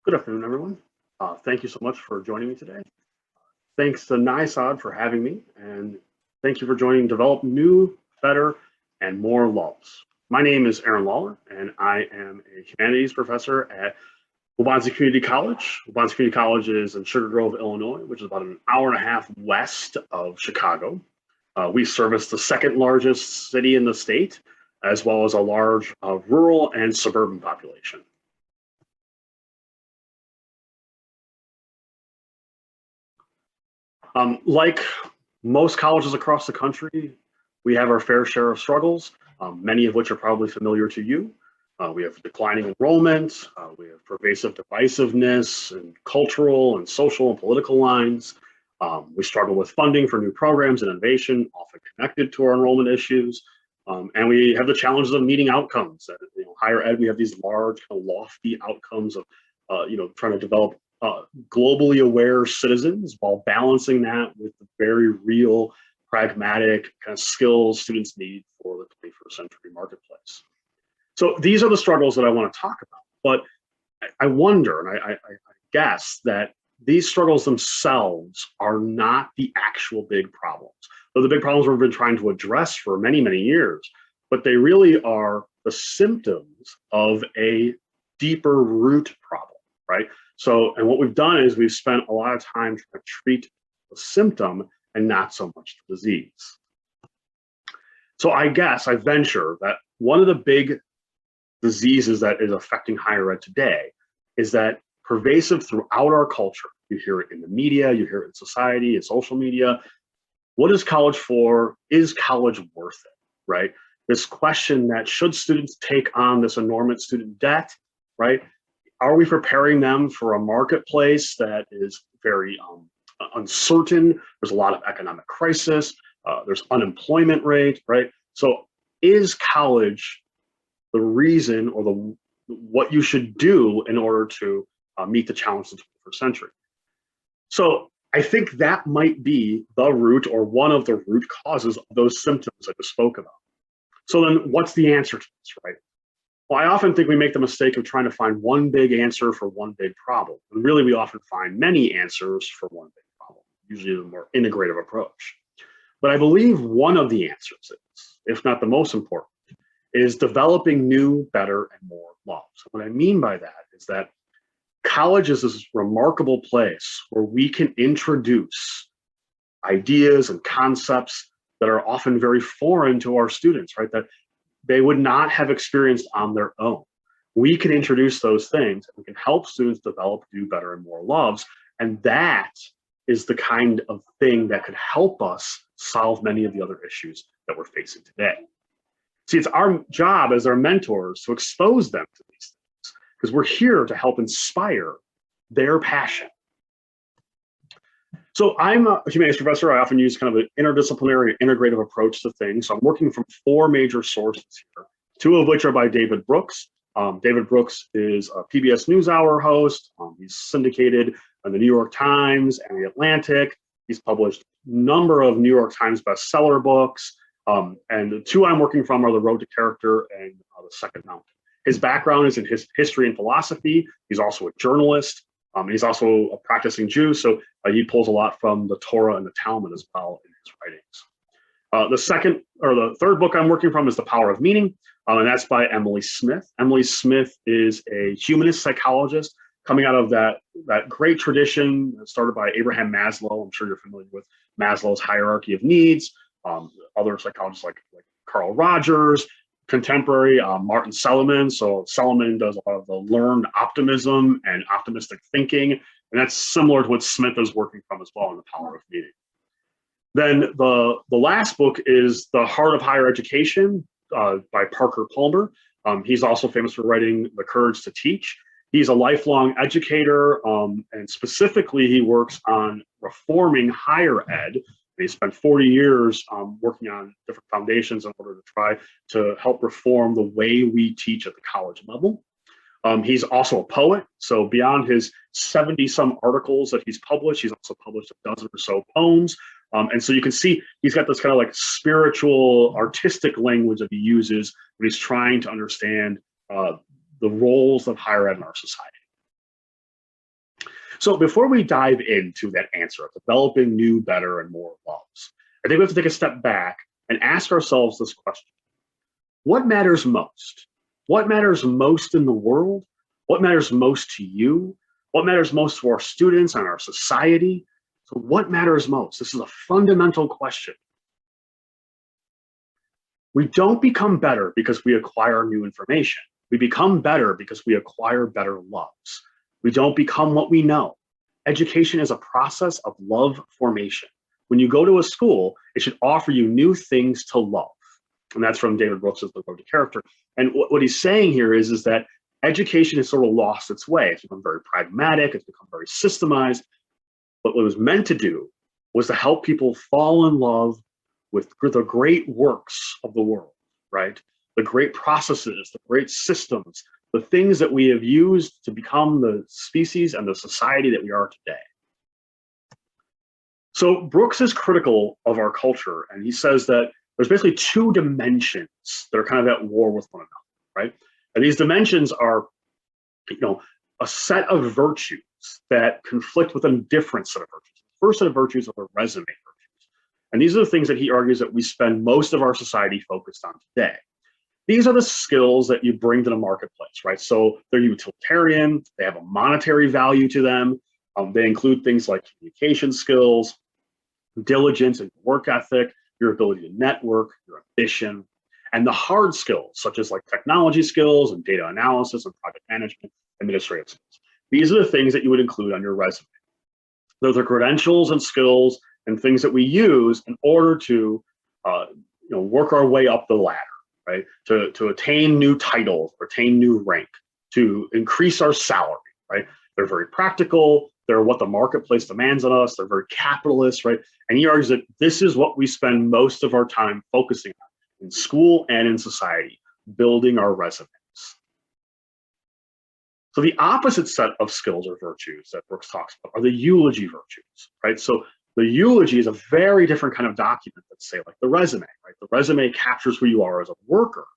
Good afternoon, everyone. Thank you so much for joining me today. Thanks to NISOD for having me, and thank you for joining Develop New, Better, and More Laws. My name is Aaron Lawler, and I am a humanities professor at Waubonsee Community College. Waubonsee Community College is in Sugar Grove, Illinois, which is about an hour and a half west of Chicago. We service the second largest city in the state, as well as a large rural and suburban population. Like most colleges across the country, we have our fair share of struggles, many of which are probably familiar to you. We have declining enrollment, we have pervasive divisiveness and cultural and social and political lines. We struggle with funding for new programs and innovation, often connected to our enrollment issues. And we have the challenges of meeting outcomes. Higher ed, we have these large, kind of lofty outcomes of trying to develop globally aware citizens while balancing that with the very real, pragmatic kind of skills students need for the 21st century marketplace. So these are the struggles that I want to talk about. But I wonder, and I guess that these struggles themselves are not the actual big problems. They're the big problems we've been trying to address for many, many years, but they really are the symptoms of a deeper root problem, right? So, and what we've done is we've spent a lot of time trying to treat the symptom and not so much the disease. So I guess I venture that one of the big diseases that is affecting higher ed today is that pervasive throughout our culture. You hear it in the media, you hear it in society, in social media. What is college for? Is college worth it, right? This question that should students take on this enormous student debt, right? Are we preparing them for a marketplace that is very uncertain? There's a lot of economic crisis. There's unemployment rate, right? So is college the reason or what you should do in order to meet the challenge of the 21st century? So I think that might be the root or one of the root causes of those symptoms I just spoke about. So then what's the answer to this, right? Well, I often think we make the mistake of trying to find one big answer for one big problem. And really, we often find many answers for one big problem, usually a more integrative approach. But I believe one of the answers is, if not the most important, is developing new, better, and more laws. What I mean by that is that college is this remarkable place where we can introduce ideas and concepts that are often very foreign to our students, right? That they would not have experienced on their own. We can introduce those things and we can help students develop new, better, and more loves. And that is the kind of thing that could help us solve many of the other issues that we're facing today. See, it's our job as their mentors to expose them to these things because we're here to help inspire their passion. So I'm a humanities professor. I often use kind of an interdisciplinary, integrative approach to things. So I'm working from four major sources here, two of which are by David Brooks. David Brooks is a PBS NewsHour host. He's syndicated in the New York Times and the Atlantic. He's published a number of New York Times bestseller books. And the two I'm working from are The Road to Character and The Second Mountain. His background is in his history and philosophy. He's also a journalist. He's also a practicing Jew, so he pulls a lot from the Torah and the Talmud as well in his writings. The third book I'm working from is The Power of Meaning, and that's by Emily Smith. Emily Smith is a humanist psychologist coming out of that great tradition started by Abraham Maslow. I'm sure you're familiar with Maslow's hierarchy of needs. Other psychologists like Carl Rogers, contemporary Martin Seligman. So Seligman does a lot of the learned optimism and optimistic thinking, and that's similar to what Smith is working from as well in The Power of Meaning. Then the last book is The Heart of Higher Education by Parker Palmer. He's also famous for writing The Courage to Teach. He's a lifelong educator, and specifically he works on reforming higher ed. He spent 40 years working on different foundations in order to try to help reform the way we teach at the college level. He's also a poet. So beyond his 70-some articles that he's published, he's also published a dozen or so poems. And so you can see he's got this kind of like spiritual, artistic language that he uses when he's trying to understand the roles of higher ed in our society. So before we dive into that answer of developing new, better, and more loves, I think we have to take a step back and ask ourselves this question. What matters most? What matters most in the world? What matters most to you? What matters most to our students and our society? So what matters most? This is a fundamental question. We don't become better because we acquire new information. We become better because we acquire better loves. We don't become what we know. Education is a process of love formation. When you go to a school, it should offer you new things to love. And that's from David Brooks' The Road to Character. And what he's saying here is that education has sort of lost its way. It's become very pragmatic. It's become very systemized. But what it was meant to do was to help people fall in love with the great works of the world, right? The great processes, the great systems, the things that we have used to become the species and the society that we are today. So Brooks is critical of our culture, and he says that there's basically two dimensions that are kind of at war with one another, right? And these dimensions are, a set of virtues that conflict with a different set of virtues. The first set of virtues are the resume virtues. And these are the things that he argues that we spend most of our society focused on today. These are the skills that you bring to the marketplace, right? So they're utilitarian, they have a monetary value to them. They include things like communication skills, diligence and work ethic, your ability to network, your ambition, and the hard skills, such as like technology skills and data analysis and project management, administrative skills. These are the things that you would include on your resume. Those are credentials and skills and things that we use in order to work our way up the ladder, right? To attain new titles, attain new rank, to increase our salary, right? They're very practical. They're what the marketplace demands on us. They're very capitalist, right? And he argues that this is what we spend most of our time focusing on in school and in society, building our resumes. So the opposite set of skills or virtues that Brooks talks about are the eulogy virtues, right? So the eulogy is a very different kind of document than, say, like the resume, right? The resume captures who you are as a worker,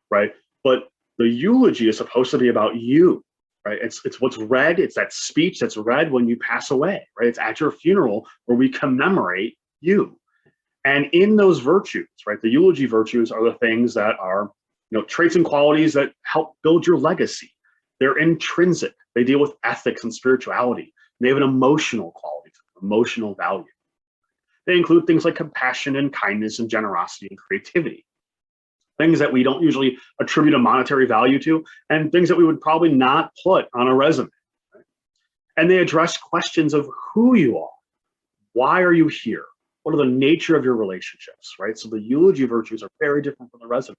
right? But the eulogy is supposed to be about you, right? It's what's read, it's that speech that's read when you pass away, right? It's at your funeral where we commemorate you. And in those virtues, right, the eulogy virtues are the things that are, traits and qualities that help build your legacy. They're intrinsic. They deal with ethics and spirituality. They have an emotional quality, emotional value. They include things like compassion and kindness and generosity and creativity. Things that we don't usually attribute a monetary value to, and things that we would probably not put on a resume. Right? And they address questions of who you are. Why are you here? What are the nature of your relationships, right? So the eulogy virtues are very different from the resume.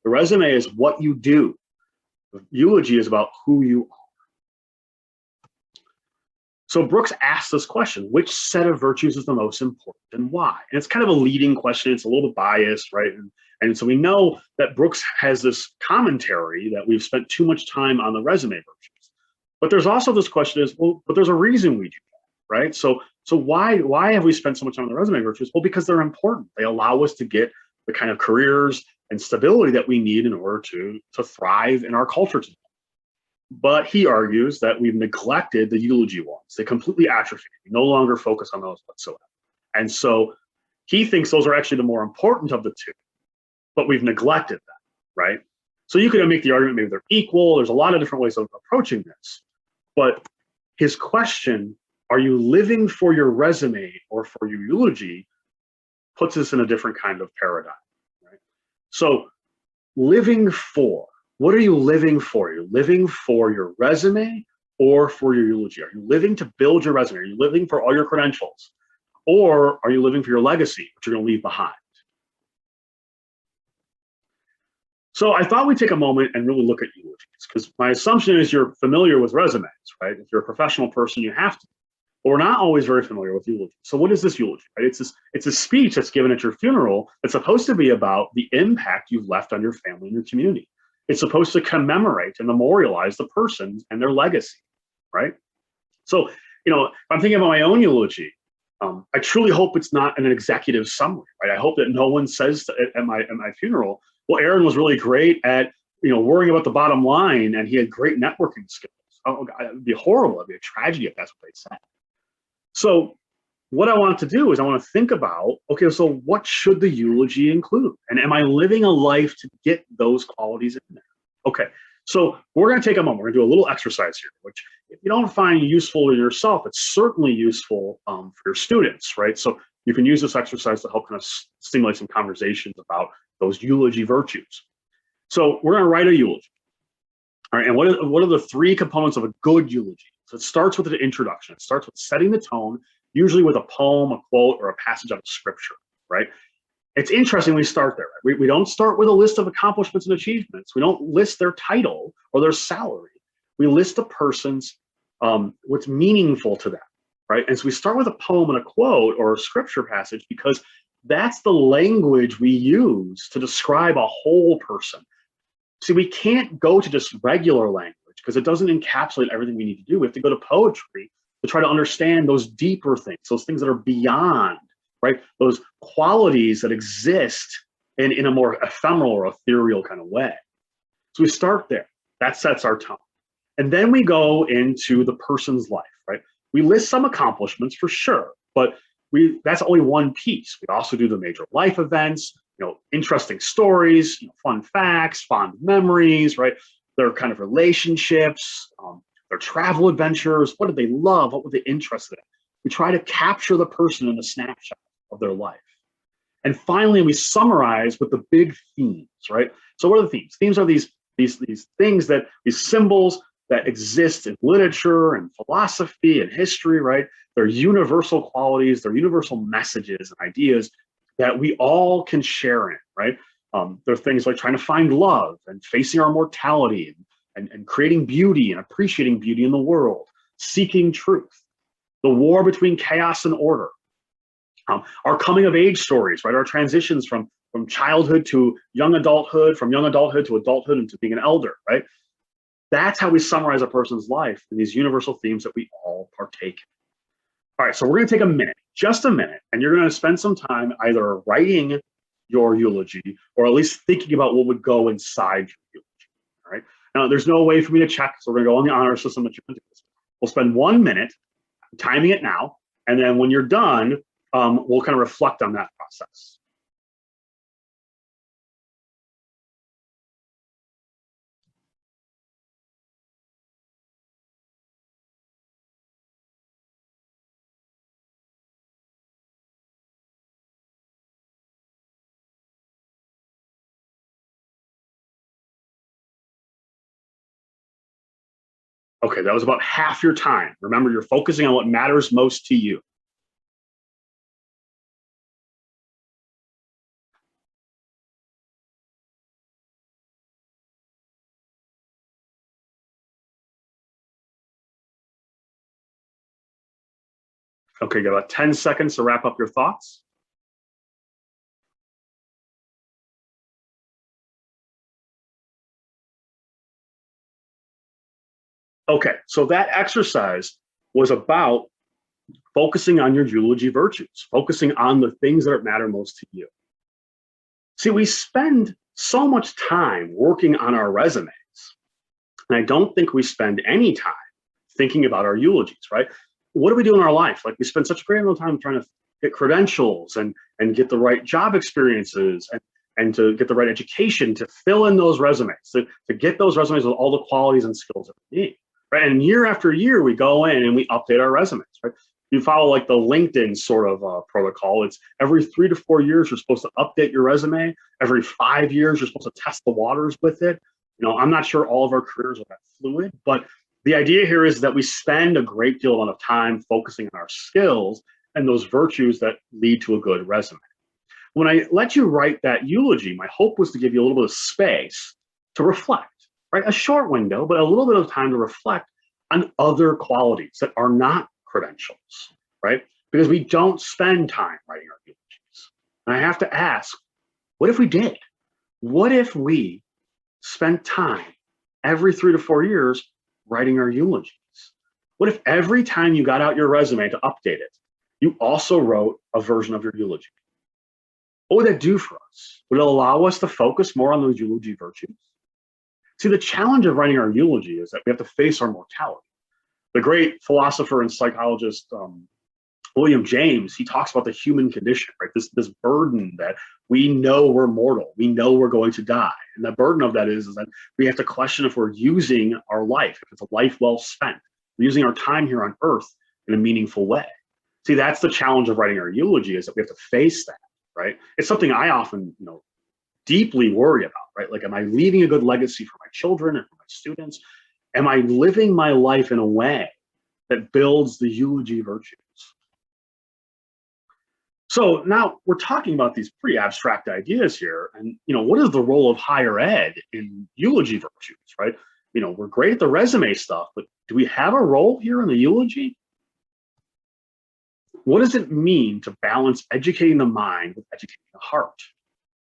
The resume is what you do. The eulogy is about who you are. So Brooks asks this question, which set of virtues is the most important and why? And it's kind of a leading question. It's a little bit biased, right? And so we know that Brooks has this commentary that we've spent too much time on the resume virtues. But there's also this question is, well, but there's a reason we do that, right? So why have we spent so much time on the resume virtues? Well, because they're important. They allow us to get the kind of careers and stability that we need in order to thrive in our culture today. But he argues that we've neglected the eulogy ones. They completely atrophied. We no longer focus on those whatsoever. And so he thinks those are actually the more important of the two, but we've neglected them, right? So you could make the argument maybe they're equal. There's a lot of different ways of approaching this. But his question, are you living for your resume or for your eulogy, puts us in a different kind of paradigm, right? So living for, what are you living for? Are you living for your resume or for your eulogy? Are you living to build your resume? Are you living for all your credentials? Or are you living for your legacy, which you're going to leave behind? So I thought we'd take a moment and really look at eulogies, because my assumption is you're familiar with resumes, right? If you're a professional person, you have to. But we're not always very familiar with eulogy. So what is this eulogy? Right? It's a speech that's given at your funeral that's supposed to be about the impact you've left on your family and your community. It's supposed to commemorate and memorialize the person and their legacy, right? So, if I'm thinking about my own eulogy, I truly hope it's not an executive summary, right? I hope that no one says at my funeral, well, Aaron was really great at, worrying about the bottom line and he had great networking skills. Oh, God, it would be horrible. It'd be a tragedy if that's what they said. So what I want to do is I want to think about, okay, so what should the eulogy include? And am I living a life to get those qualities in there? Okay, so we're going to take a moment. We're going to do a little exercise here, which if you don't find useful in yourself, it's certainly useful for your students, right? So you can use this exercise to help kind of stimulate some conversations about those eulogy virtues. So we're going to write a eulogy. All right, and what are the three components of a good eulogy? So it starts with an introduction. It starts with setting the tone, usually with a poem, a quote, or a passage out of scripture, right? It's interesting we start there. Right? We don't start with a list of accomplishments and achievements. We don't list their title or their salary. We list the person's, what's meaningful to them, right? And so we start with a poem and a quote or a scripture passage because that's the language we use to describe a whole person. See, we can't go to just regular language because it doesn't encapsulate everything we need to do. We have to go to poetry to try to understand those deeper things, those things that are beyond, right? Those qualities that exist in a more ephemeral or ethereal kind of way. So we start there. That sets our tone. And then we go into the person's life, right? We list some accomplishments for sure, but that's only one piece. We also do the major life events, interesting stories, fun facts, fond memories, right? Their kind of relationships, their travel adventures. What did they love? What were they interested in? We try to capture the person in a snapshot of their life. And finally, we summarize with the big themes, right? So what are the themes? Themes are these things these symbols that exist in literature and philosophy and history, right? They're universal qualities, they're universal messages and ideas that we all can share in, right? There are things like trying to find love and facing our mortality and creating beauty and appreciating beauty in the world, seeking truth, the war between chaos and order, our coming of age stories, right? Our transitions from childhood to young adulthood, from young adulthood to adulthood and to being an elder, right? That's how we summarize a person's life in these universal themes that we all partake in. All right, so we're going to take a minute, just a minute, and you're going to spend some time either writing your eulogy or at least thinking about what would go inside your eulogy. All right. Now, there's no way for me to check, so we're going to go on the honor system that you're going to do this. We'll spend 1 minute timing it now, and then when you're done, we'll kind of reflect on that process. Okay, that was about half your time. Remember, you're focusing on what matters most to you. Okay, you got about 10 seconds to wrap up your thoughts. Okay, so that exercise was about focusing on your eulogy virtues, focusing on the things that matter most to you. See, we spend so much time working on our resumes, and I don't think we spend any time thinking about our eulogies, right? What do we do in our life? Like, we spend such a great amount of time trying to get credentials and get the right job experiences and to get the right education to fill in those resumes, to get those resumes with all the qualities and skills that we need, right? And year after year, we go in and we update our resumes, right? You follow like the LinkedIn sort of protocol. It's every 3 to 4 years, you're supposed to update your resume. Every 5 years, you're supposed to test the waters with it. I'm not sure all of our careers are that fluid, but the idea here is that we spend a great deal of time focusing on our skills and those virtues that lead to a good resume. When I let you write that eulogy, my hope was to give you a little bit of space to reflect, right? A short window, but a little bit of time to reflect on other qualities that are not credentials, right? Because we don't spend time writing our eulogies. And I have to ask, what if we did? What if we spent time every 3 to 4 years writing our eulogies? What if every time you got out your resume to update it, you also wrote a version of your eulogy? What would that do for us? Would it allow us to focus more on those eulogy virtues? See, the challenge of writing our eulogy is that we have to face our mortality. The great philosopher and psychologist William James, he talks about the human condition, right? This burden that we know we're mortal, we know we're going to die. And the burden of that is that we have to question if we're using our life, if it's a life well spent, we're using our time here on earth in a meaningful way. See, that's the challenge of writing our eulogy, is that we have to face that, right? It's something I often, deeply worry about, right? Like, am I leaving a good legacy for my children and for my students? Am I living my life in a way that builds the eulogy virtues? So now we're talking about these pretty abstract ideas here. And, what is the role of higher ed in eulogy virtues, right? We're great at the resume stuff, but do we have a role here in the eulogy? What does it mean to balance educating the mind with educating the heart?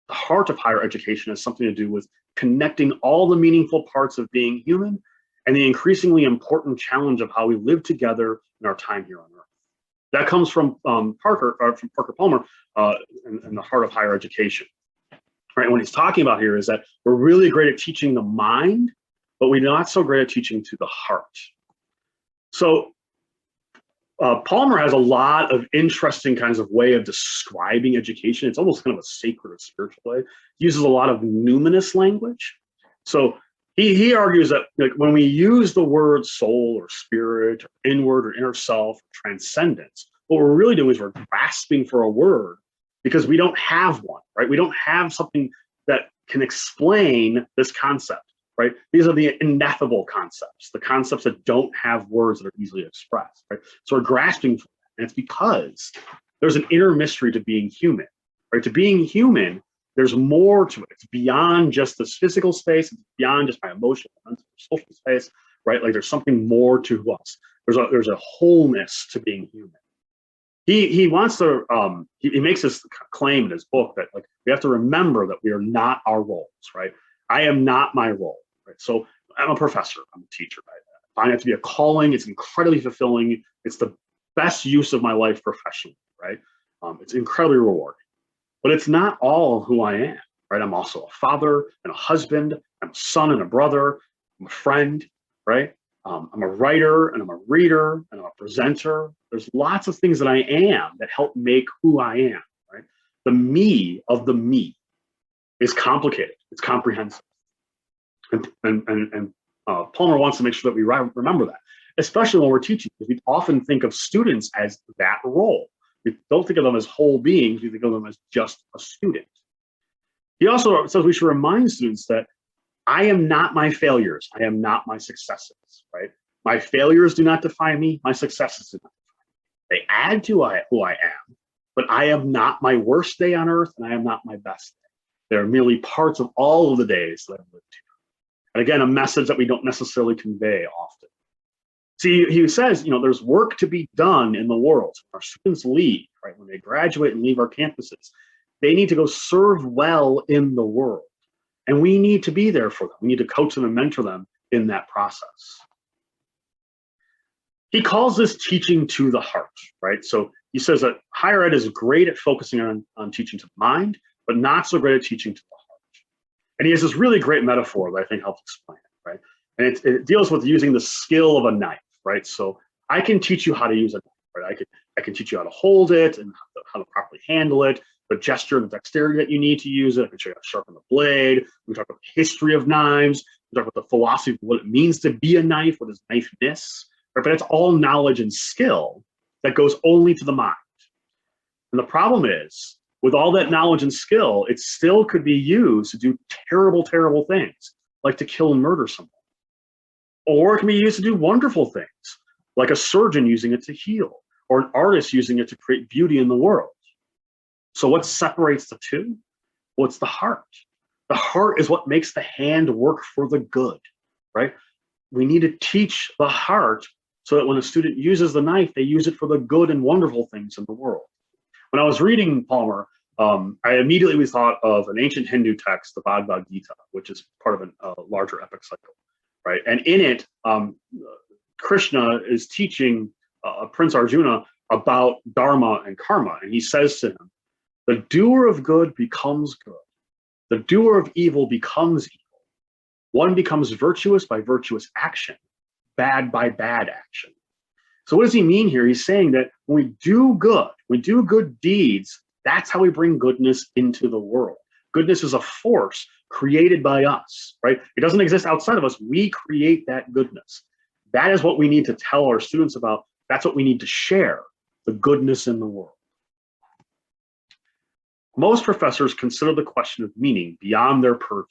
The heart of higher education has something to do with connecting all the meaningful parts of being human and the increasingly important challenge of how we live together in our time here on earth. That comes from Parker Palmer in The Heart of Higher Education. Right, what he's talking about here is that we're really great at teaching the mind, but we're not so great at teaching to the heart. So Palmer has a lot of interesting kinds of way of describing education. It's almost kind of a sacred or spiritual way. He uses a lot of numinous language. So he argues that, like, when we use the word soul or spirit or inward or inner self, or transcendence, what we're really doing is we're grasping for a word because we don't have one, right? We don't have something that can explain this concept. Right? These are the ineffable concepts, the concepts that don't have words that are easily expressed. Right? So we're grasping for that, and it's because there's an inner mystery to being human. Right? To being human, there's more to it. It's beyond just this physical space. It's beyond just my emotional, mental, social space. Right? Like, there's something more to us. There's a wholeness to being human. He wants to. He makes this claim in his book that, like, we have to remember that we are not our roles. Right? I am not my role. Right? So I'm a professor, I'm a teacher. I find it to be a calling. It's incredibly fulfilling. It's the best use of my life professionally, right? It's incredibly rewarding, but it's not all who I am, right? I'm also a father and a husband. I'm a son and a brother. I'm a friend, right? I'm a writer and I'm a reader and I'm a presenter. There's lots of things that I am that help make who I am, right? The me of the me is complicated. It's comprehensive. And Palmer wants to make sure that we remember that, especially when we're teaching, because we often think of students as that role. We don't think of them as whole beings, we think of them as just a student. He also says we should remind students that I am not my failures, I am not my successes, right? My failures do not define me, my successes do not define me. They add to who I am, but I am not my worst day on earth, and I am not my best day. They're merely parts of all of the days that I've lived here. And again, a message that we don't necessarily convey often. See, he says, there's work to be done in the world. Our students leave, right? When they graduate and leave our campuses, they need to go serve well in the world. And we need to be there for them. We need to coach them and mentor them in that process. He calls this teaching to the heart, right? So he says that higher ed is great at focusing on teaching to the mind, but not so great at teaching to the heart. And he has this really great metaphor that I think helps explain it, right? And it deals with using the skill of a knife, right? So I can teach you how to use a knife, right? I can teach you how to hold it and how to properly handle it, the gesture and the dexterity that you need to use it. I can show you how to sharpen the blade. We talk about the history of knives. We talk about the philosophy of what it means to be a knife, what is knifeness, right? But it's all knowledge and skill that goes only to the mind. And the problem is, with all that knowledge and skill, it still could be used to do terrible, terrible things, like to kill and murder someone. Or it can be used to do wonderful things, like a surgeon using it to heal, or an artist using it to create beauty in the world. So what separates the two? Well, it's the heart. The heart is what makes the hand work for the good, right? We need to teach the heart so that when a student uses the knife, they use it for the good and wonderful things in the world. When I was reading Palmer, I immediately thought of an ancient Hindu text, the Bhagavad Gita, which is part of a larger epic cycle, right? And in it, Krishna is teaching Prince Arjuna about dharma and karma. And he says to him, the doer of good becomes good. The doer of evil becomes evil. One becomes virtuous by virtuous action, bad by bad action. So what does he mean here? He's saying that when we do good deeds, that's how we bring goodness into the world. Goodness is a force created by us, right? It doesn't exist outside of us. We create that goodness. That is what we need to tell our students about. That's what we need to share, the goodness in the world. Most professors consider the question of meaning beyond their purview.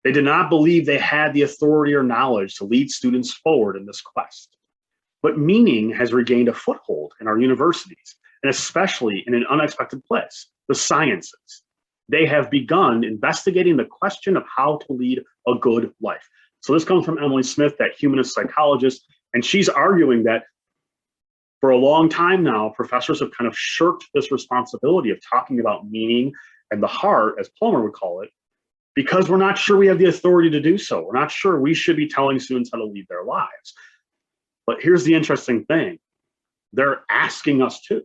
They did not believe they had the authority or knowledge to lead students forward in this quest. But meaning has regained a foothold in our universities, and especially in an unexpected place, the sciences. They have begun investigating the question of how to lead a good life. So this comes from Emily Smith, that humanist psychologist, and she's arguing that for a long time now, professors have kind of shirked this responsibility of talking about meaning and the heart, as Palmer would call it, because we're not sure we have the authority to do so. We're not sure we should be telling students how to lead their lives. But here's the interesting thing. They're asking us to.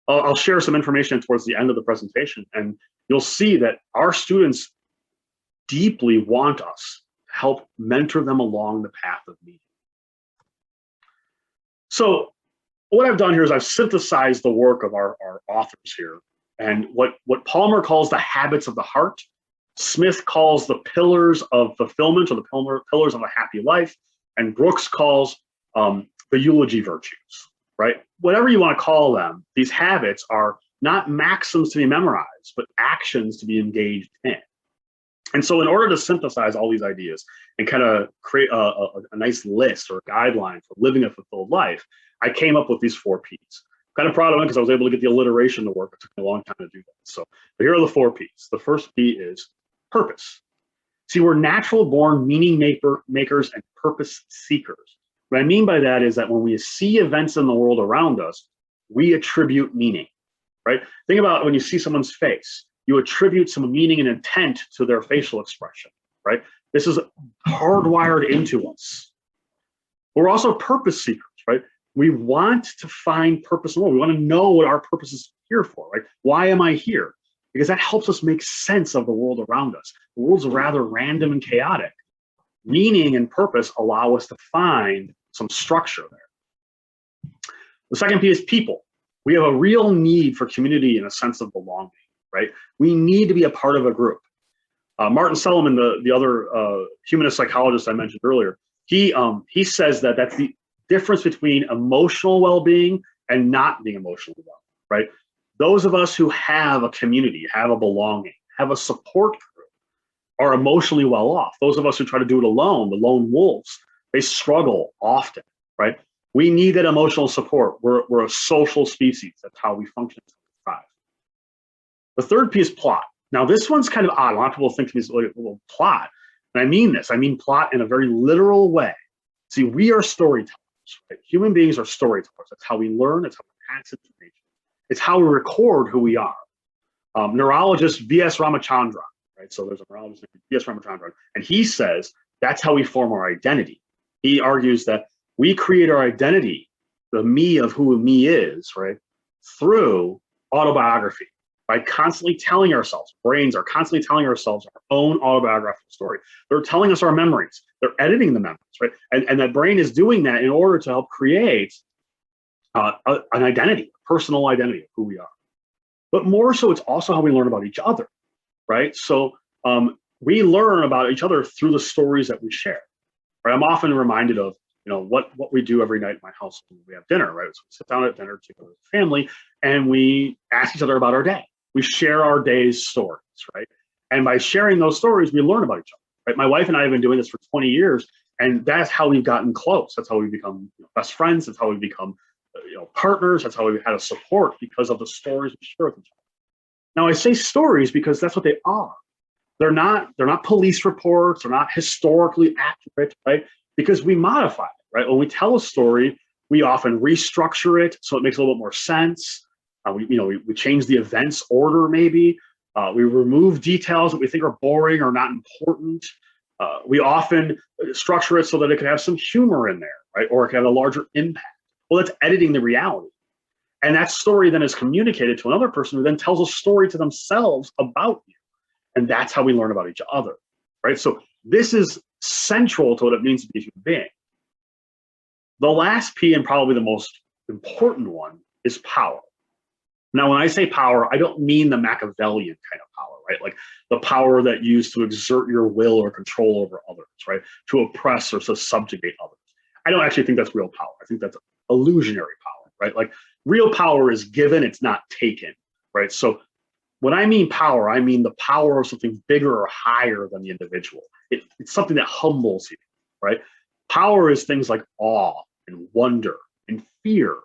I'll share some information towards the end of the presentation, and you'll see that our students deeply want us to help mentor them along the path of meaning. So what I've done here is I've synthesized the work of our authors here. And what Palmer calls the habits of the heart, Smith calls the pillars of fulfillment, or the pillars of a happy life, and Brooks calls the eulogy virtues, right? Whatever you want to call them, these habits are not maxims to be memorized, but actions to be engaged in. And so in order to synthesize all these ideas and kind of create a nice list or a guideline for living a fulfilled life, I came up with these 4 Ps. Kind of proud of them because I was able to get the alliteration to work. It took me a long time to do that. So, but here are the 4 Ps. The first P is purpose. See, we're natural born meaning makers and purpose seekers. What I mean by that is that when we see events in the world around us, we attribute meaning, right? Think about when you see someone's face, you attribute some meaning and intent to their facial expression, right? This is hardwired into us. We're also purpose seekers, right? We want to find purpose in the world. We want to know what our purpose is here for, right? Why am I here? Because that helps us make sense of the world around us. The world's rather random and chaotic. Meaning and purpose allow us to find some structure there. The second P is people. We have a real need for community and a sense of belonging, right? We need to be a part of a group. Martin Seligman, the other humanist psychologist I mentioned earlier, he says that that's the difference between emotional well-being and not being emotionally well, right? Those of us who have a community, have a belonging, have a support group, are emotionally well off. Those of us who try to do it alone, the lone wolves, they struggle often, right? We need that emotional support. We're a social species. That's how we function and thrive. The third P is plot. Now, this one's kind of odd. A lot of people think to me, well, plot. And I mean this. I mean plot in a very literal way. See, we are storytellers. Right? Human beings are storytellers. That's how we learn. That's how we pass information. It's how we record who we are. Neurologist V.S. Ramachandran, right? So there's a neurologist named V.S. Ramachandran, and he says that's how we form our identity. He argues that we create our identity, the me of who me is, right, through autobiography, by constantly telling ourselves, brains are constantly telling ourselves our own autobiographical story. They're telling us our memories. They're editing the memories, right? And that brain is doing that in order to help create an identity, a personal identity of who we are. But more so, it's also how we learn about each other, right? So we learn about each other through the stories that we share, right? I'm often reminded of, what we do every night in my house when we have dinner, right? So we sit down at dinner together as a family and we ask each other about our day. We share our day's stories, right? And by sharing those stories, we learn about each other, right? My wife and I have been doing this for 20 years, and that's how we've gotten close. That's how we become best friends. That's how we become partners. That's how we've had a support, because of the stories we share with each other. Now, I say stories because that's what they are. They're not police reports. They're not historically accurate, right? Because we modify it, right? When we tell a story, we often restructure it so it makes a little bit more sense. We change the events order, maybe. We remove details that we think are boring or not important. We often structure it so that it can have some humor in there, right? Or it can have a larger impact. Well, that's editing the reality. And that story then is communicated to another person who then tells a story to themselves about you. And that's how we learn about each other, right? So This is central to what it means to be a human being. The last P, and probably the most important one, is power. Now, when I say power, I don't mean the Machiavellian kind of power, right? Like the power that you use to exert your will or control over others, right? To oppress or to subjugate others. I don't actually think that's real power. I think that's illusionary power, right? Like real power is given, it's not taken, right? So when I mean power, I mean the power of something bigger or higher than the individual. It's something that humbles you, right? Power is things like awe and wonder and fear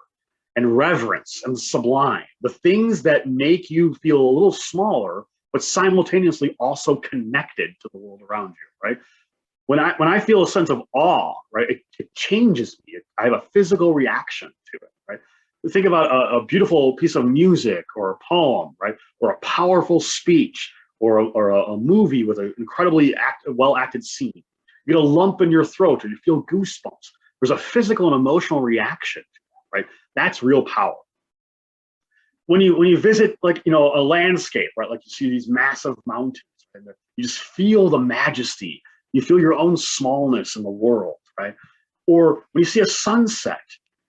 and reverence and sublime, the things that make you feel a little smaller, but simultaneously also connected to the world around you, right? When I feel a sense of awe, right, it changes me. I have a physical reaction to it, right? Think about a beautiful piece of music or a poem, right? Or a powerful speech or a movie with an incredibly well-acted scene. You get a lump in your throat or you feel goosebumps. There's a physical and emotional reaction, right? That's real power. When you visit, like, you know, a landscape, right? Like you see these massive mountains, and you just feel the majesty. You feel your own smallness in the world, right? Or when you see a sunset,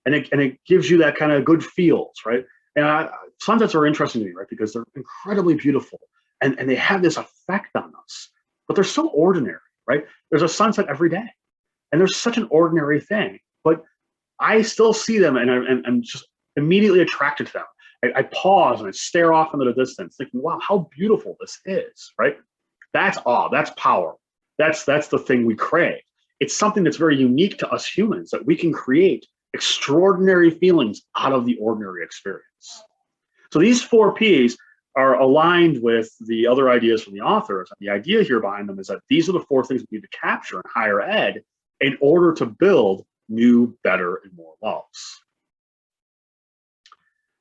and it gives you that kind of good feels, right? And sunsets are interesting to me, right? Because they're incredibly beautiful, and they have this effect on us, but they're so ordinary, right? There's a sunset every day, and there's such an ordinary thing, but I still see them, and I'm just immediately attracted to them. I pause and I stare off into the distance, thinking, "Wow, how beautiful this is!" Right? That's awe. That's power. That's the thing we crave. It's something that's very unique to us humans, that we can create extraordinary feelings out of the ordinary experience. So these 4 Ps are aligned with the other ideas from the authors. And the idea here behind them is that these are the 4 things we need to capture in higher ed in order to build new, better, and more loves.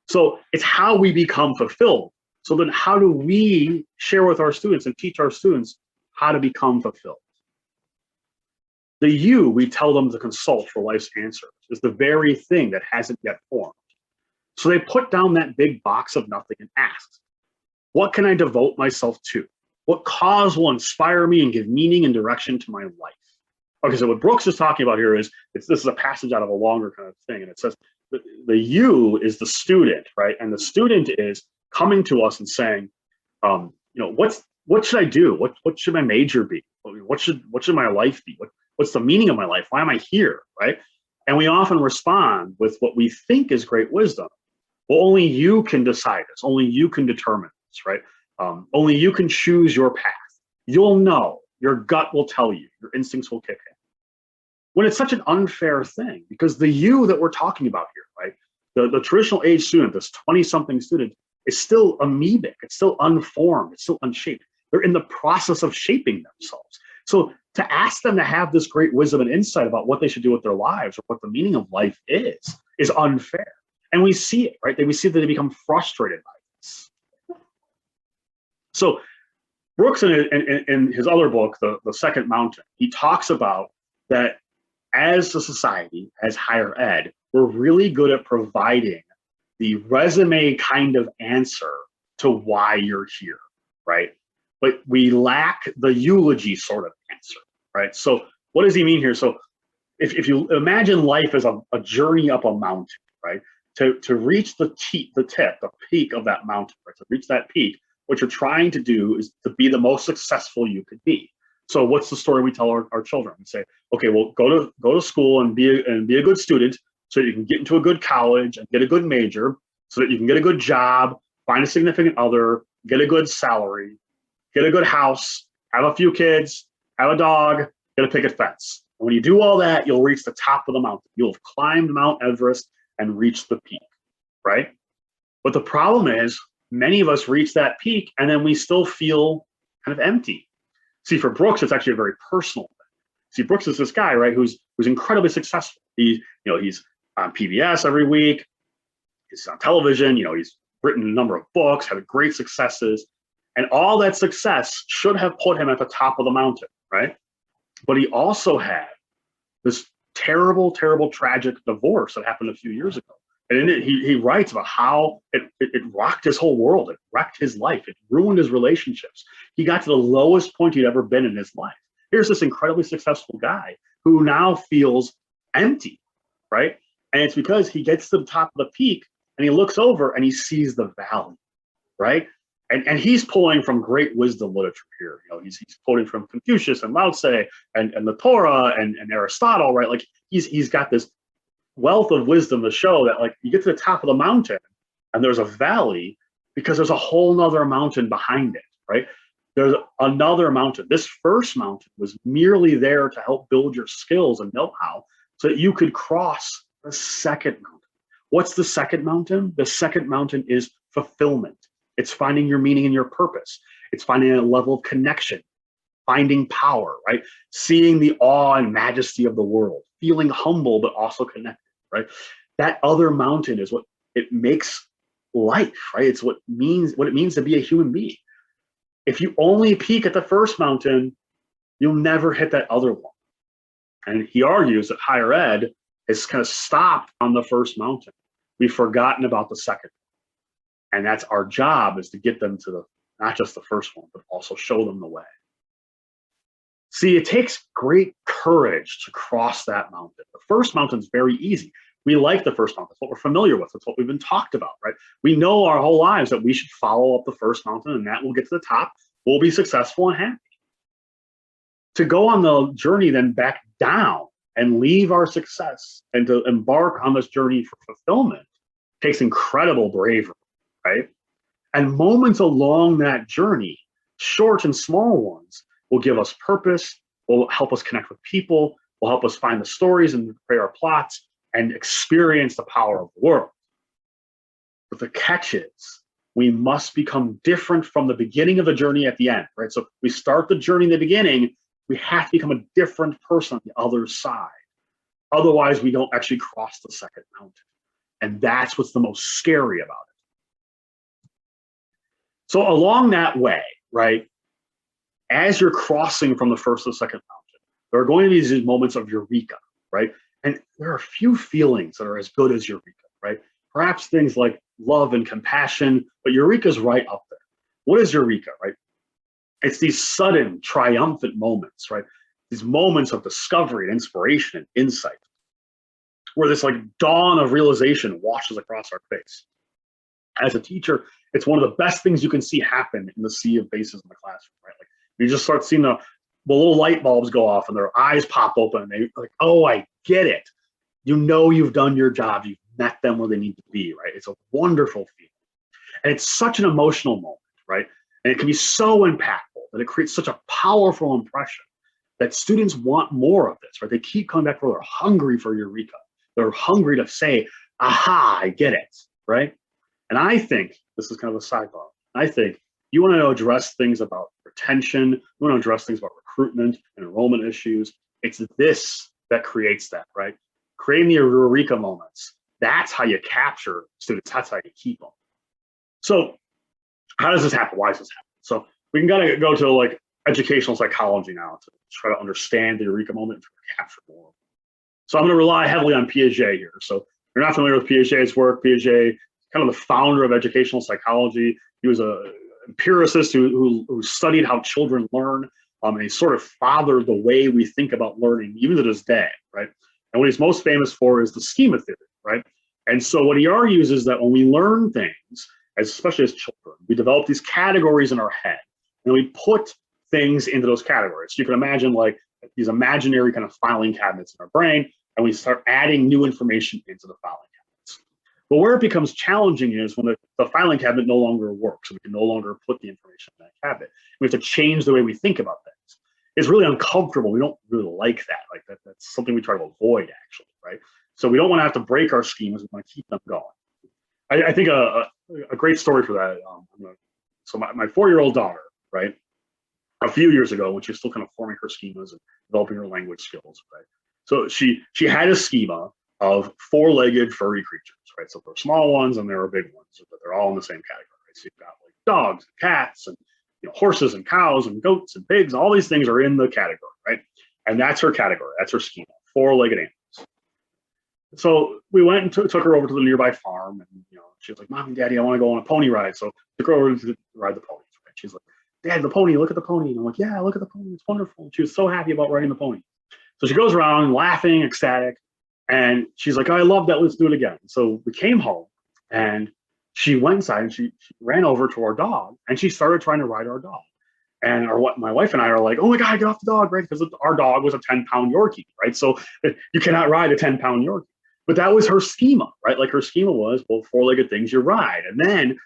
So it's how we become fulfilled. So then how do we share with our students and teach our students how to become fulfilled? The you we tell them to consult for life's answers is the very thing that hasn't yet formed. So they put down that big box of nothing and ask, what can I devote myself to? What cause will inspire me and give meaning and direction to my life? Okay, so what Brooks is talking about here is, this is a passage out of a longer kind of thing, and it says, the you is the student, right? And the student is coming to us and saying, you know, what should I do? What should my major be? What should my life be? What's the meaning of my life? Why am I here, right? And we often respond with what we think is great wisdom. Well, only you can decide this. Only you can determine this, right? Only you can choose your path. You'll know. Your gut will tell you. Your instincts will kick in. When it's such an unfair thing, because the you that we're talking about here, right? The traditional age student, this 20-something student, is still amoebic. It's still unformed. It's still unshaped. They're in the process of shaping themselves. So to ask them to have this great wisdom and insight about what they should do with their lives or what the meaning of life is unfair. And we see it, right? We see that they become frustrated by this. So Brooks, in his other book, The Second Mountain, he talks about that as a society, as higher ed, we're really good at providing the resume kind of answer to why you're here, right? But we lack the eulogy sort of answer, right? So what does he mean here? So if you imagine life as a journey up a mountain, right? To reach the peak of that mountain, right? To reach that peak, what you're trying to do is to be the most successful you could be. So what's the story we tell our children? We say, okay, well, go to school and be a good student so that you can get into a good college and get a good major so that you can get a good job, find a significant other, get a good salary, get a good house, have a few kids, have a dog, get a picket fence. And when you do all that, you'll reach the top of the mountain. You'll have climbed Mount Everest and reached the peak, right? But the problem is, many of us reach that peak and then we still feel kind of empty. See, for Brooks, it's actually a very personal thing. See, Brooks is this guy, right, who's incredibly successful. He's on PBS every week. He's on television. He's written a number of books, had great successes, and all that success should have put him at the top of the mountain, right? But he also had this terrible, terrible, tragic divorce that happened a few years ago. And in it, he writes about how it rocked his whole world. It wrecked his life. It ruined his relationships. He got to the lowest point he'd ever been in his life. Here's this incredibly successful guy who now feels empty, right? And it's because he gets to the top of the peak and he looks over and he sees the valley, right? And he's pulling from great wisdom literature here. You know, he's quoting from Confucius and Lao Tse and the Torah and Aristotle, right? Like he's got this wealth of wisdom to show that like you get to the top of the mountain and there's a valley because there's a whole nother mountain behind it, right? There's another mountain. This first mountain was merely there to help build your skills and know-how so that you could cross the second mountain. What's the second mountain? The second mountain is fulfillment. It's finding your meaning and your purpose. It's finding a level of connection, finding power, right? Seeing the awe and majesty of the world, feeling humble but also connected, right? That other mountain is what it makes life, right? It's what it means to be a human being. If you only peak at the first mountain, you'll never hit that other one. And he argues that higher ed has kind of stopped on the first mountain. We've forgotten about the second. And that's our job, is to get them to not just the first one, but also show them the way. See, it takes great courage to cross that mountain. The first mountain's very easy. We like the first mountain. That's what we're familiar with. That's what we've been talked about, right? We know our whole lives that we should follow up the first mountain and that will get to the top. We'll be successful and happy. To go on the journey then back down and leave our success and to embark on this journey for fulfillment takes incredible bravery, right? And moments along that journey, short and small ones, will give us purpose, will help us connect with people, will help us find the stories and prepare our plots and experience the power of the world. But the catch is, we must become different from the beginning of the journey at the end, right? So we start the journey in the beginning, we have to become a different person on the other side. Otherwise, we don't actually cross the second mountain. And that's what's the most scary about it. So along that way, right, as you're crossing from the first to the second mountain, there are going to be these moments of eureka, right? And there are a few feelings that are as good as eureka, right? Perhaps things like love and compassion, but eureka's right up there. What is eureka, right? It's these sudden triumphant moments, right? These moments of discovery and inspiration and insight, where this like dawn of realization washes across our face. As a teacher, it's one of the best things you can see happen in the sea of faces in the classroom, right? Like you just start seeing the little light bulbs go off and their eyes pop open and they're like, oh, I get it. You know you've done your job. You've met them where they need to be, right? It's a wonderful feeling. And it's such an emotional moment, right? And it can be so impactful that it creates such a powerful impression that students want more of this, right? They keep coming back where they're hungry for eureka. They're hungry to say, aha, I get it, right? And I think, this is kind of a sidebar, I think you want to address things about retention, you want to address things about recruitment and enrollment issues. It's this that creates that, right? Creating the eureka moments. That's how you capture students. That's how you keep them. So how does this happen? Why does this happen? So we can kind of go to like educational psychology now to try to understand the eureka moment and capture more. So I'm going to rely heavily on Piaget here. So if you're not familiar with Piaget's work, Piaget, kind of the founder of educational psychology. He was an empiricist who studied how children learn, and he sort of fathered the way we think about learning, even to this day, right? And what he's most famous for is the schema theory, right? And so what he argues is that when we learn things, especially as children, we develop these categories in our head, and we put things into those categories. So you can imagine like these imaginary kind of filing cabinets in our brain, and we start adding new information into the filing cabinets. But where it becomes challenging is when the filing cabinet no longer works, and we can no longer put the information in that cabinet. We have to change the way we think about things. It's really uncomfortable. We don't really like that. Like that's something we try to avoid, actually, right? So we don't want to have to break our schemas. We want to keep them going. I think a great story for that. So my 4-year-old daughter, right, a few years ago when she was still kind of forming her schemas and developing her language skills, right? So she had a schema of 4-legged furry creatures, right? So there are small ones and there are big ones, but they're all in the same category. Right? So you've got like dogs and cats and horses and cows and goats and pigs. All these things are in the category, right? And that's her category. That's her schema, 4-legged animals. So we went and took her over to the nearby farm, and she was like, "Mom and Daddy, I want to go on a pony ride." So took her over to ride the ponies. Right? She's like, Dad, the pony, look at the pony. And I'm like, yeah, look at the pony. It's wonderful. And she was so happy about riding the pony. So she goes around laughing, ecstatic. And she's like, oh, I love that. Let's do it again. So we came home and she went inside and she ran over to our dog and she started trying to ride our dog. And my wife and I are like, oh my God, get off the dog, right? Because our dog was a 10-pound Yorkie, right? So you cannot ride a 10-pound Yorkie. But that was her schema, right? Like her schema was, well, four-legged things you ride. And then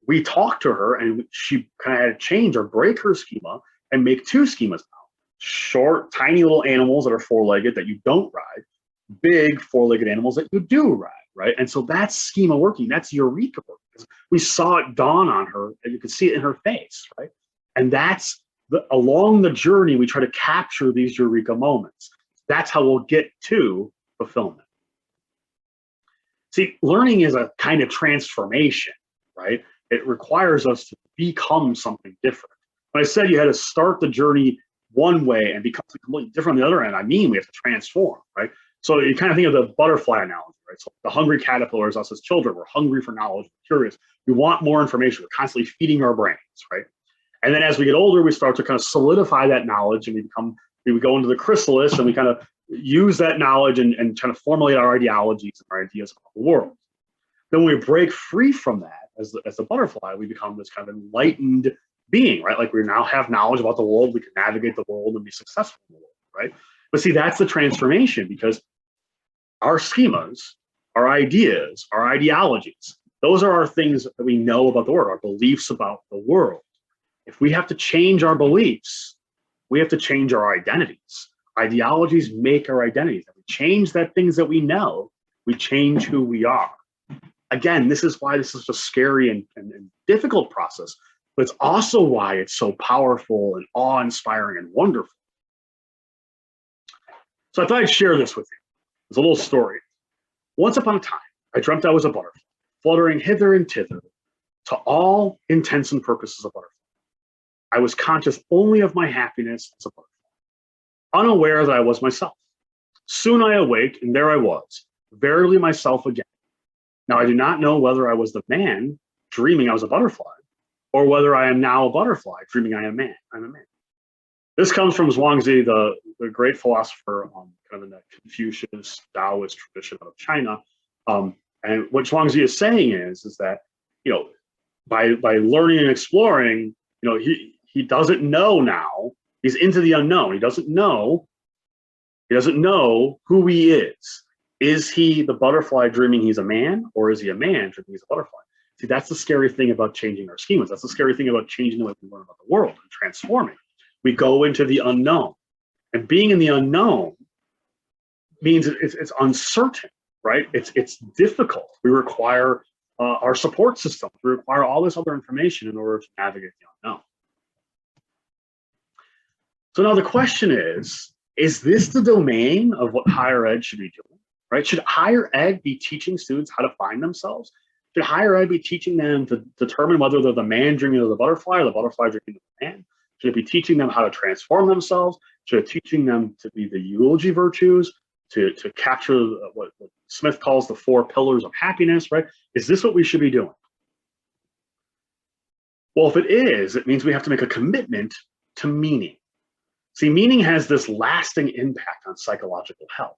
we talked to her and she kind of had to change or break her schema and make two schemas now. Short, tiny little animals that are four-legged that you don't ride, big four-legged animals that you do ride, right? And so that's schema working. That's eureka working. We saw it dawn on her and you could see it in her face, right? And that's along the journey, we try to capture these eureka moments. That's how we'll get to fulfillment. See, learning is a kind of transformation, right? It requires us to become something different. When I said you had to start the journey one way and become completely different on the other end, I mean we have to transform, right? So you kind of think of the butterfly analogy, right? So the hungry caterpillars, us as children, we're hungry for knowledge, we're curious, we want more information, we're constantly feeding our brains, right? And then as we get older, we start to kind of solidify that knowledge and we would go into the chrysalis and we kind of use that knowledge and kind of formulate our ideologies and our ideas about the world. Then when we break free from that, as the butterfly, we become this kind of enlightened being, right? Like we now have knowledge about the world, we can navigate the world and be successful in the world, right? But see, that's the transformation because our schemas, our ideas, our ideologies, those are our things that we know about the world, our beliefs about the world. If we have to change our beliefs, we have to change our identities. Ideologies make our identities. If we change that things that we know, we change who we are. Again, this is why this is a scary and difficult process, but it's also why it's so powerful and awe-inspiring and wonderful. So I thought I'd share this with you. It's a little story. Once upon a time, I dreamt I was a butterfly, fluttering hither and thither to all intents and purposes a butterfly. I was conscious only of my happiness as a butterfly, unaware that I was myself. Soon I awaked, and there I was, verily myself again. Now I do not know whether I was the man dreaming I was a butterfly, or whether I am now a butterfly dreaming I am man. I'm a man. This comes from Zhuangzi, the great philosopher, kind of in that Confucius Taoist tradition out of China. And what Zhuangzi is saying is that, you know, by learning and exploring, you know, he doesn't know now. He's into the unknown. He doesn't know who he is. Is he the butterfly dreaming he's a man, or is he a man dreaming he's a butterfly? See, that's the scary thing about changing our schemas. That's the scary thing about changing the way we learn about the world and transforming. We go into the unknown, and being in the unknown means it's uncertain, right? It's difficult. We require our support systems. We require all this other information in order to navigate the unknown. So now the question is this the domain of what higher ed should be doing, right? Should higher ed be teaching students how to find themselves? Should higher ed be teaching them to determine whether they're the man dreaming of the butterfly or the butterfly dreaming of the man? Should it be teaching them how to transform themselves? Should it be teaching them to be the eulogy virtues, to capture what Smith calls the 4 pillars of happiness, right? Is this what we should be doing? Well, if it is, it means we have to make a commitment to meaning. See, meaning has this lasting impact on psychological health.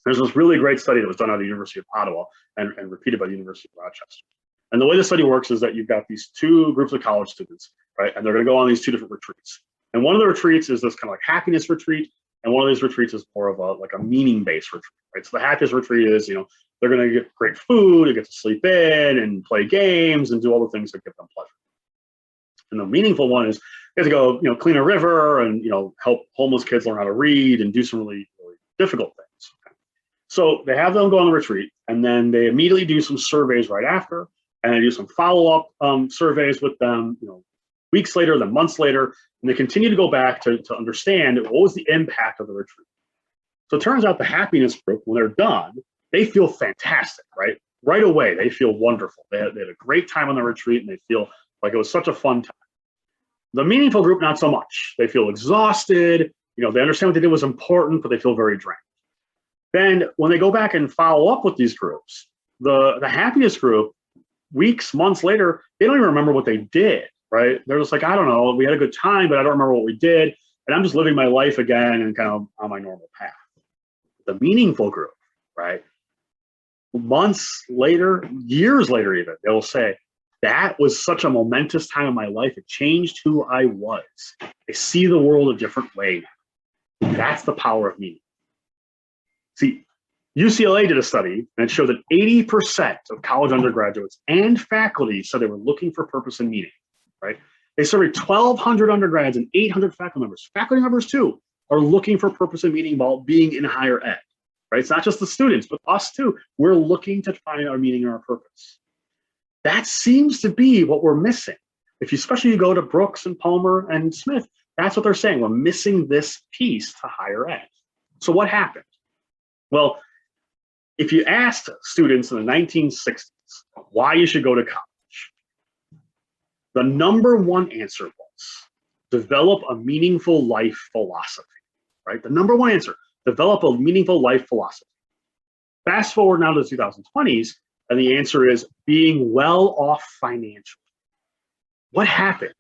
There's this really great study that was done at the University of Ottawa and repeated by the University of Rochester. And the way the study works is that you've got these 2 groups of college students, right? And they're going to go on these 2 different retreats. And one of the retreats is this kind of like happiness retreat. And one of these retreats is more of a meaning-based retreat, right? So the happiness retreat is, you know, they're going to get great food, they get to sleep in and play games and do all the things that give them pleasure. And the meaningful one is they have to go, you know, clean a river and, you know, help homeless kids learn how to read and do some really, really difficult things. Okay? So they have them go on the retreat, and then they immediately do some surveys right after, and they do some follow-up surveys with them, you know, weeks later, then months later, and they continue to go back to understand what was the impact of the retreat. So it turns out the happiness group, when they're done, they feel fantastic, right? Right away, they feel wonderful. They had a great time on the retreat, and they feel like it was such a fun time. The meaningful group, not so much. They feel exhausted. You know, they understand what they did was important, but they feel very drained. Then when they go back and follow up with these groups, the happiness group, weeks, months later, they don't even remember what they did. right? They're just like, I don't know, we had a good time, but I don't remember what we did. And I'm just living my life again and kind of on my normal path. The meaningful group, right? Months later, years later even, they'll say, that was such a momentous time in my life. It changed who I was. I see the world a different way now. That's the power of meaning. See, UCLA did a study and it showed that 80% of college undergraduates and faculty said they were looking for purpose and meaning, right? They surveyed 1,200 undergrads and 800 faculty members. Faculty members too are looking for purpose and meaning while being in higher ed, right? It's not just the students, but us too. We're looking to find our meaning and our purpose. That seems to be what we're missing. If you, especially you go to Brooks and Palmer and Smith, that's what they're saying. We're missing this piece to higher ed. So what happened? Well, if you asked students in the 1960s why you should go to college, the number one answer was develop a meaningful life philosophy, right? The number one answer, develop a meaningful life philosophy. Fast forward now to the 2020s, and the answer is being well off financially. What happened?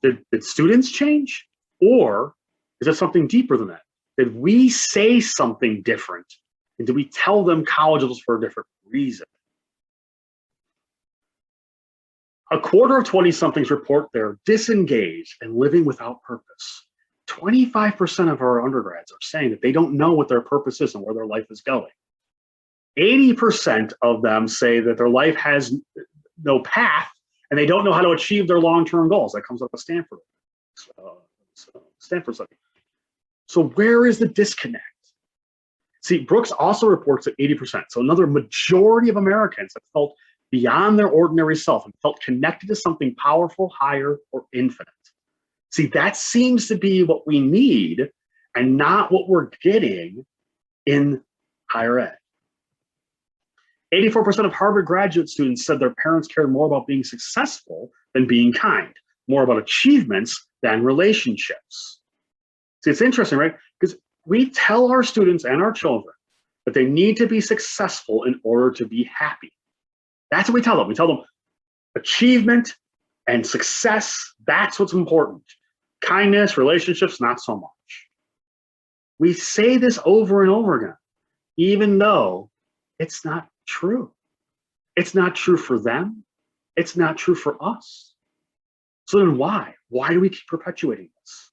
Did students change? Or is it something deeper than that? Did we say something different? And did we tell them college was for a different reason? A quarter of 20-somethings report they're disengaged and living without purpose. 25% of our undergrads are saying that they don't know what their purpose is and where their life is going. 80% of them say that their life has no path and they don't know how to achieve their long-term goals. That comes up with Stanford study. So where is the disconnect? See, Brooks also reports that 80%, so another majority of Americans have felt beyond their ordinary self and felt connected to something powerful, higher, or infinite. See, that seems to be what we need and not what we're getting in higher ed. 84% of Harvard graduate students said their parents cared more about being successful than being kind, more about achievements than relationships. See, it's interesting, right? Because we tell our students and our children that they need to be successful in order to be happy. That's what we tell them. We tell them achievement and success, that's what's important. Kindness, relationships, not so much. We say this over and over again, even though it's not true. It's not true for them. It's not true for us. So then why? Why do we keep perpetuating this?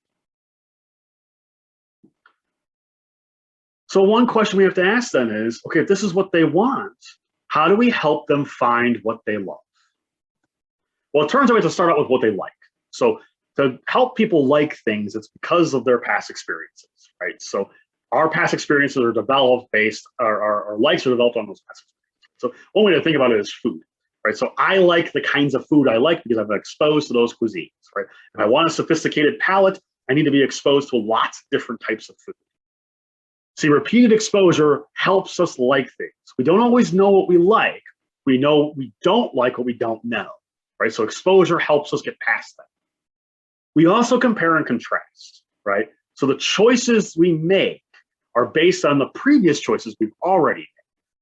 So one question we have to ask then is, okay, if this is what they want, how do we help them find what they love? Well, it turns out we have to start out with what they like. So to help people like things, it's because of their past experiences, right? So our past experiences are developed based, our likes are developed on those past experiences. So one way to think about it is food, right? So I like the kinds of food I like because I've been exposed to those cuisines, right? If I want a sophisticated palate, I need to be exposed to lots of different types of food. See, repeated exposure helps us like things. We don't always know what we like. We know we don't like what we don't know, right? So exposure helps us get past that. We also compare and contrast, right? So the choices we make are based on the previous choices we've already made.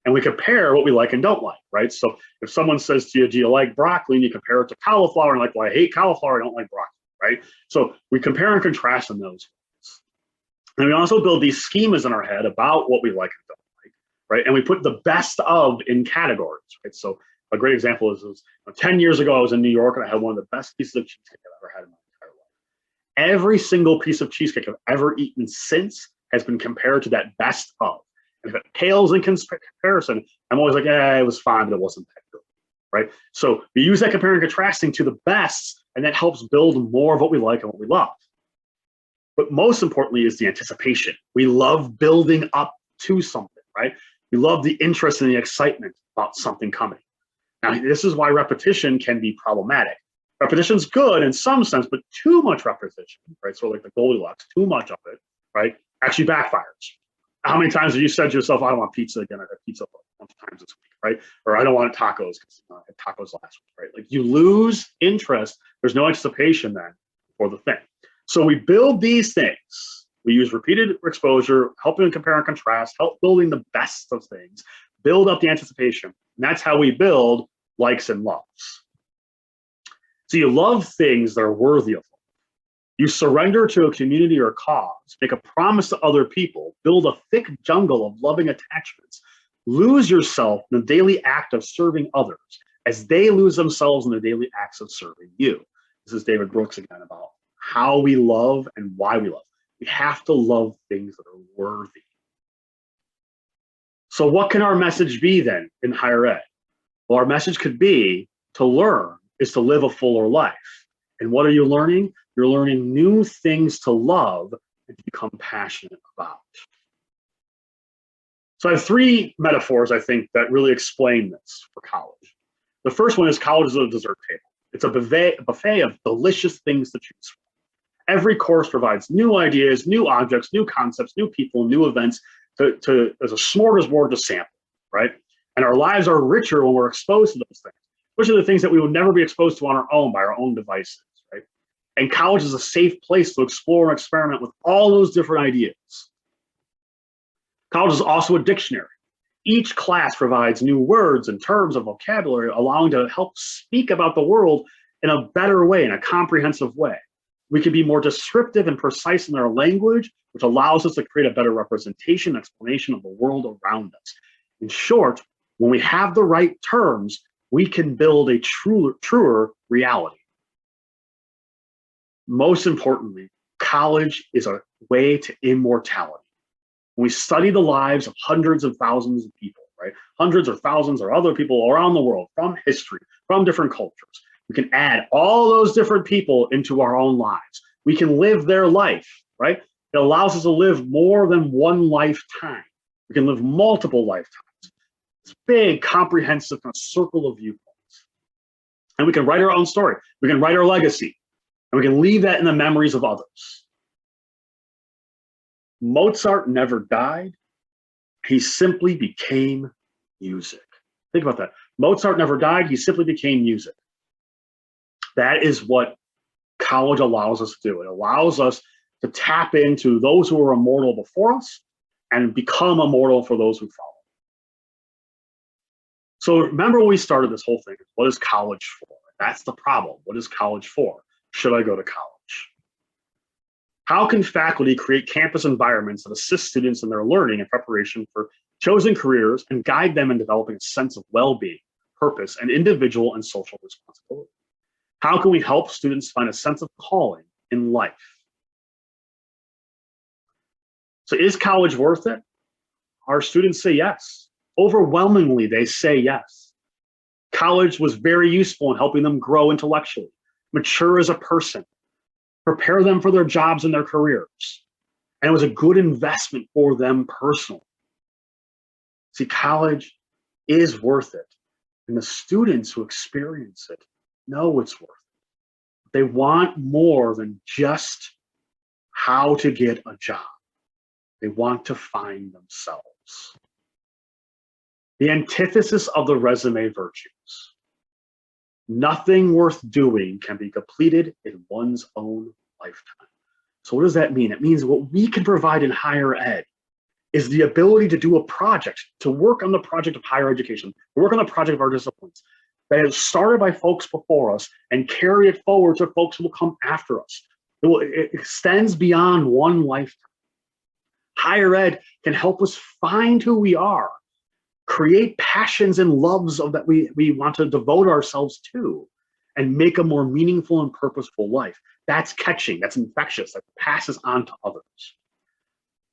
And we compare what we like and don't like, right? So if someone says to you, do you like broccoli? And you compare it to cauliflower and like, well, I hate cauliflower, I don't like broccoli, right? So we compare and contrast in those. And we also build these schemas in our head about what we like and don't like, right? And we put the best of in categories, right? So a great example is 10 years ago, I was in New York and I had one of the best pieces of cheesecake I've ever had in my entire life. Every single piece of cheesecake I've ever eaten since has been compared to that best of. And if it pales in comparison, I'm always like, it was fine, but it wasn't that good, right? So we use that comparing and contrasting to the best, and that helps build more of what we like and what we love. But most importantly is the anticipation. We love building up to something, right? We love the interest and the excitement about something coming. Now, this is why repetition can be problematic. Repetition's good in some sense, but too much repetition, right? So like the Goldilocks, too much of it, right? Actually backfires. How many times have you said to yourself, I don't want pizza again, I had pizza a bunch of times this week, right? Or I don't want tacos because I had tacos last week, right? Like you lose interest. There's no anticipation then for the thing. So we build these things. We use repeated exposure, helping compare and contrast, help building the best of things, build up the anticipation. And that's how we build likes and loves. So you love things that are worthy of love. You surrender to a community or cause, make a promise to other people, build a thick jungle of loving attachments, lose yourself in the daily act of serving others as they lose themselves in the daily acts of serving you. This is David Brooks again about how we love and why we love. We have to love things that are worthy. So what can our message be then in higher ed? Well, our message could be to learn is to live a fuller life. And what are you learning? You're learning new things to love and to become passionate about. So I have three metaphors, I think, that really explain this for college. The first one is college is a dessert table. It's a buffet of delicious things to choose from. Every course provides new ideas, new objects, new concepts, new people, new events as a smorgasbord to sample, right? And our lives are richer when we're exposed to those things, which are the things that we would never be exposed to on our own by our own devices, right? And college is a safe place to explore and experiment with all those different ideas. College is also a dictionary. Each class provides new words and terms of vocabulary, allowing to help speak about the world in a better way, in a comprehensive way. We can be more descriptive and precise in our language, which allows us to create a better representation and explanation of the world around us. In short, when we have the right terms, we can build a truer reality. Most importantly, college is a way to immortality. When we study the lives of hundreds of thousands of people, right? Hundreds or thousands or other people around the world, from history, from different cultures, we can add all those different people into our own lives. We can live their life, right? It allows us to live more than one lifetime. We can live multiple lifetimes. It's big, comprehensive kind of circle of viewpoints. And we can write our own story. We can write our legacy. And we can leave that in the memories of others. Mozart never died. He simply became music. Think about that. Mozart never died. He simply became music. That is what college allows us to do. It allows us to tap into those who were immortal before us and become immortal for those who follow. So remember when we started this whole thing, what is college for? That's the problem. What is college for? Should I go to college? How can faculty create campus environments that assist students in their learning and preparation for chosen careers and guide them in developing a sense of well-being, purpose, and individual and social responsibility? How can we help students find a sense of calling in life? So is college worth it? Our students say yes. Overwhelmingly, they say yes. College was very useful in helping them grow intellectually, mature as a person, prepare them for their jobs and their careers. And it was a good investment for them personally. See, college is worth it. And the students who experience it know it's worth it. They want more than just how to get a job. They want to find themselves. The antithesis of the resume virtues. Nothing worth doing can be completed in one's own lifetime. So what does that mean? It means what we can provide in higher ed is the ability to do a project, to work on the project of higher education, to work on the project of our disciplines that is started by folks before us and carry it forward to folks who will come after us. It extends beyond one lifetime. Higher ed can help us find who we are, create passions and loves of that we want to devote ourselves to, and make a more meaningful and purposeful life. That's catching, that's infectious, that passes on to others.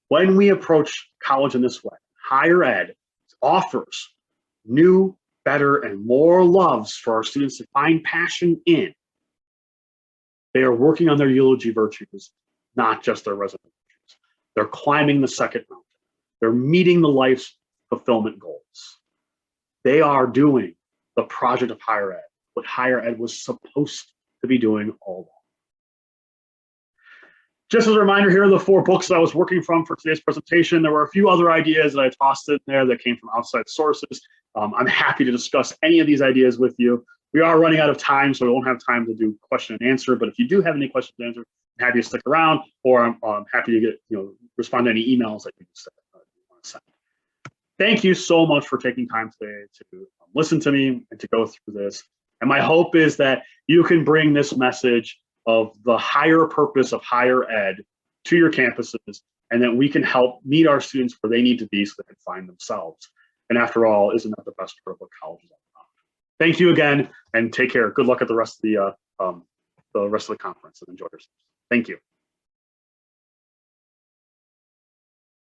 When we approach college in this way, higher ed offers new, better, and more loves for our students to find passion in. They are working on their eulogy virtues, not just their resume virtues. They're climbing the second mountain. They're meeting the life's fulfillment goals. They are doing the project of higher ed, what higher ed was supposed to be doing all along. Just as a reminder, here are the 4 books that I was working from for today's presentation. There were a few other ideas that I tossed in there that came from outside sources. I'm happy to discuss any of these ideas with you. We are running out of time, so we won't have time to do question and answer, but if you do have any questions to answer, I'm happy to stick around, or I'm happy to get, respond to any emails that you want to send. Thank you so much for taking time today to listen to me and to go through this. And my hope is that you can bring this message of the higher purpose of higher ed to your campuses, and that we can help meet our students where they need to be so they can find themselves. And after all, isn't that the best part of what college is all about? Thank you again, and take care. Good luck at the rest of the conference, and enjoy yourselves. Thank you.